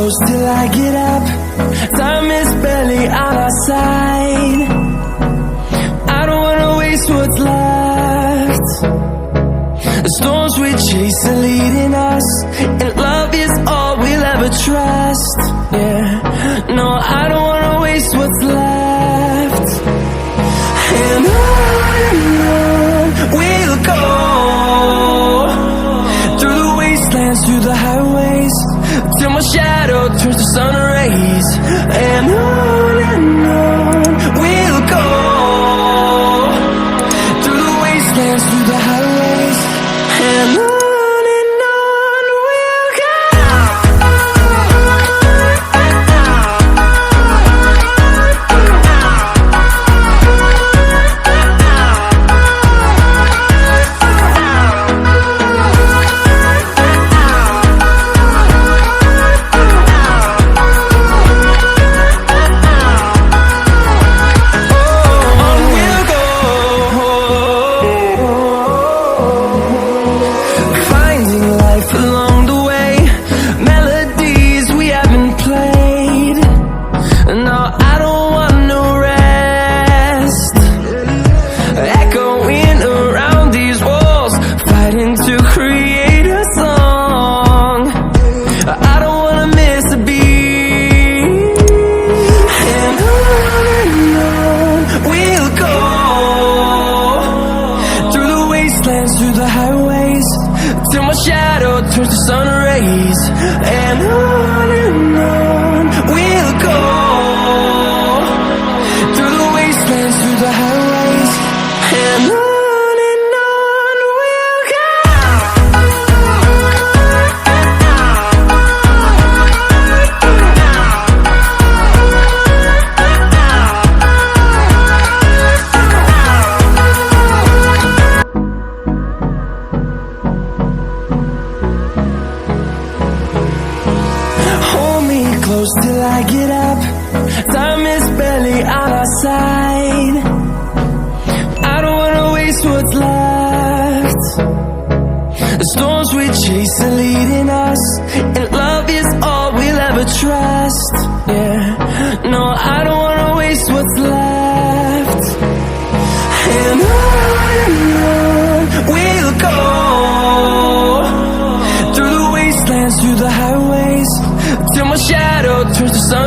close till I get up. Time is barely on our side. I don't wanna waste what's left. The storms we chase are leading us, and love is all we'll ever trust. Yeah, no, I don't wanna waste what's left. And on we'll go, through the wastelands, through the highways, till my shadow turns to sun rays. And on we'll go, through the wastelands, through the highways, and on we'll go. Along the way, melodies we haven't played. No, I don't want no rest. Echoing around these walls, fighting to create a song. I don't wanna miss a beat. And on we'll go, through the wastelands, through the highways, till my shadow turns to sun rays. And on we'll go, through the wastelands, through the highways, and on we'll go. Close till I get up. Time is barely on our side. I don't wanna waste what's left. The storms we chase are leading us, and love is all we'll ever trust. Yeah, no, I don't wanna waste what's left. And on we'll go, through the wastelands, through the highways, till my shadow turns to sun.